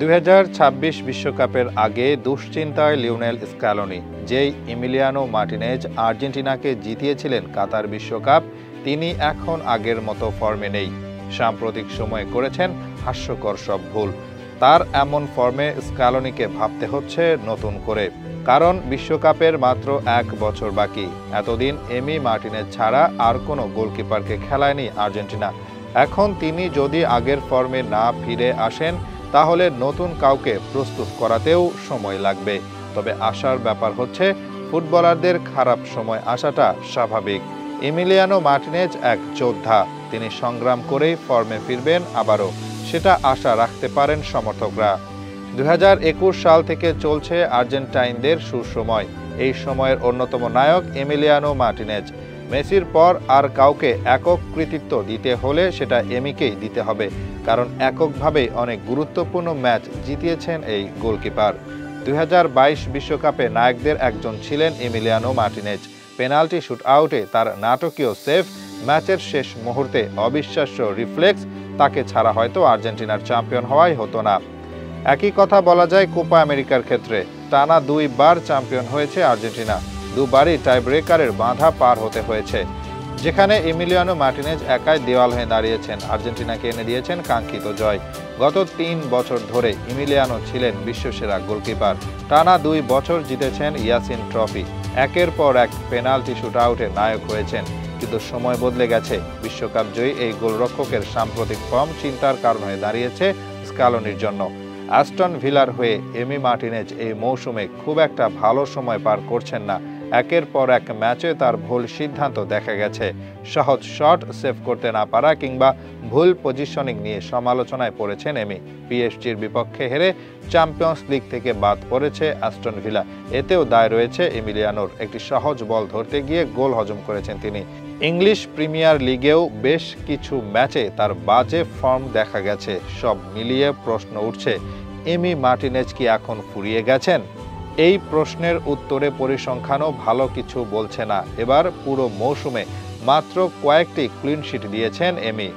2026 বিশ্বকাপের আগে দুশ্চিন্তায় লিওনেল স্ক্যালোনি। যেই এমিলিয়ানো মার্টিনেজ আর্জেন্টিনাকে জিতিয়েছিলেন কাতার বিশ্বকাপ, তিনি এখন আগের মতো ফর্মে নেই। সাম্প্রতিক সময়ে করেছেন হাস্যকর সব ভুল। তার এমন ফর্মে স্ক্যালোনিকে ভাবতে হচ্ছে নতুন করে, কারণ বিশ্বকাপের মাত্র 1 বছর বাকি। এতদিন এমি মার্টিনেজ ছাড়া আর কোনো গোলকিপারকে খেলায়নি আর্জেন্টিনা। এখন তিনি যদি আগের ফর্মে না ফিরে আসেন, তাহলে নতুন কাউকে প্রস্তুত করাতেও সময় লাগবে। তবে আশার ব্যাপার হচ্ছে, ফুটবলারদের খারাপ সময় আসাটা স্বাভাবিক। এমিলিয়ানো মার্টিনেজ এক যোদ্ধা, তিনি সংগ্রাম করেই ফর্মে ফিরবেন আবারও, সেটা আশা রাখতে পারেন সমর্থকরা। 2021 সাল থেকে চলছে আর্জেন্টাইনদের সুসময়। এই সময়ের অন্যতম নায়ক এমিলিয়ানো মার্টিনেজ। মেসির পর আর কাউকে একক কৃতিত্ব দিতে হলে সেটা এমিকেই দিতে হবে, কারণ এককভাবেই অনেক গুরুত্বপূর্ণ ম্যাচ জিতিয়েছেন এই গোলকিপার। 2022 বিশ্বকাপে নায়কদের একজন ছিলেন এমিলিয়ানো মার্টিনেজ। পেনাল্টি শুটআউটে তার নাটকীয় সেভ, ম্যাচের শেষ মুহূর্তে অবিশ্বাস্য রিফ্লেক্স, তাকে ছাড়া হয়তো আর্জেন্টিনার চ্যাম্পিয়ন হওয়াই হতো না। একই কথা বলা যায় কোপা আমেরিকার ক্ষেত্রে। টানা 2 বার চ্যাম্পিয়ন হয়েছে আর্জেন্টিনা, দুবারই টাইব্রেকারের বাধা পার হতে হয়েছে, যেখানে এমিলিয়ানো মার্টিনেজ একাই দেওয়াল হয়ে দাঁড়িয়েছেন, আর্জেন্টিনাকে এনে দিয়েছেন কাঙ্ক্ষিত জয়। গত 3 বছর ধরে এমিলিয়ানো ছিলেন বিশ্বসেরা গোলকিপার। টানা 2 বছর জিতেছেন ইয়াসিন ট্রফি, একের পর এক পেনাল্টি শুটআউটে নায়ক হয়েছেন। কিন্তু সময় বদলে গেছে। বিশ্বকাপ জয়ী এই গোলরক্ষকের সাম্প্রতিক ফর্ম চিন্তার কারণ হয়ে দাঁড়িয়েছে স্ক্যালোনির জন্য। অ্যাস্টন ভিলার হয়ে এমি মার্টিনেজ এই মৌসুমে খুব একটা ভালো সময় পার করছেন না। একের পর এক ম্যাচে তার ভুল সিদ্ধান্ত দেখা গেছে। সহজ শট সেভ করতে না পারা কিংবা ভুল পজিশনিং নিয়ে সমালোচনায় পড়েছেন এমি। পিএসজির বিপক্ষে হেরে চ্যাম্পিয়ন্স লিগ থেকে বাদ পড়েছে অ্যাস্টন ভিলা, এতেও দায় রয়েছে এমিলিয়ানোর। একটি সহজ বল ধরতে গিয়ে গোল হজম করেছেন তিনি। ইংলিশ প্রিমিয়ার লিগেও বেশ কিছু ম্যাচে তার বাজে ফর্ম দেখা গেছে। সব মিলিয়ে প্রশ্ন উঠছে, এমি মার্টিনেজ কি এখন ফুরিয়ে গেছেন? এই প্রশ্নের উত্তরে পরিসংখ্যানও ভালো কিছু বলছে না। এবার পুরো মৌসুমে মাত্র কয়েকটি ক্লিনশিট দিয়েছেন এমি।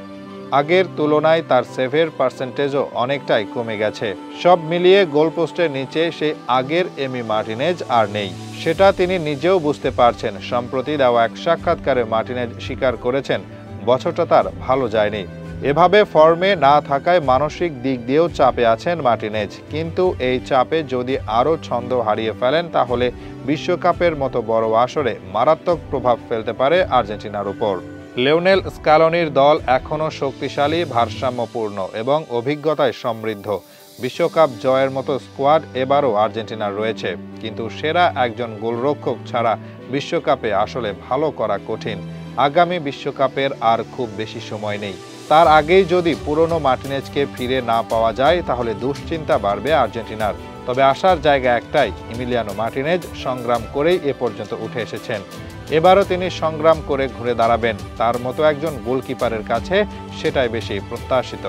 আগের তুলনায় তার সেভের পার্সেন্টেজও অনেকটাই কমে গেছে। সব মিলিয়ে গোলপোস্টের নিচে সেই আগের এমি মার্টিনেজ আর নেই, সেটা তিনি নিজেও বুঝতে পারছেন। সম্প্রতি দেওয়া এক সাক্ষাৎকারে মার্টিনেজ স্বীকার করেছেন বছরটা তার ভালো যায়নি। এভাবে ফর্মে না থাকায় মানসিক দিক দিয়েও চাপে আছেন মার্টিনেজ। কিন্তু এই চাপে যদি আরও ছন্দ হারিয়ে ফেলেন, তাহলে বিশ্বকাপের মতো বড় আসরে মারাত্মক প্রভাব ফেলতে পারে আর্জেন্টিনার উপর। লিওনেল স্ক্যালোনির দল এখনও শক্তিশালী, ভারসাম্যপূর্ণ এবং অভিজ্ঞতায় সমৃদ্ধ। বিশ্বকাপ জয়ের মতো স্কোয়াড এবারও আর্জেন্টিনার রয়েছে, কিন্তু সেরা একজন গোলরক্ষক ছাড়া বিশ্বকাপে আসলে ভালো করা কঠিন। আগামী বিশ্বকাপের আর খুব বেশি সময় নেই। তার আগেই যদি পুরনো মার্টিনেজকে ফিরে না পাওয়া যায়, তাহলে দুশ্চিন্তা বাড়বে আর্জেন্টিনার। তবে আসার জায়গা একটাই, এমিলিয়ানো মার্টিনেজ সংগ্রাম করেই এ পর্যন্ত উঠে এসেছেন। এবারও তিনি সংগ্রাম করে ঘুরে দাঁড়াবেন তার মতো একজন গোলকিপারের কাছে, সেটাই বেশি প্রত্যাশিত।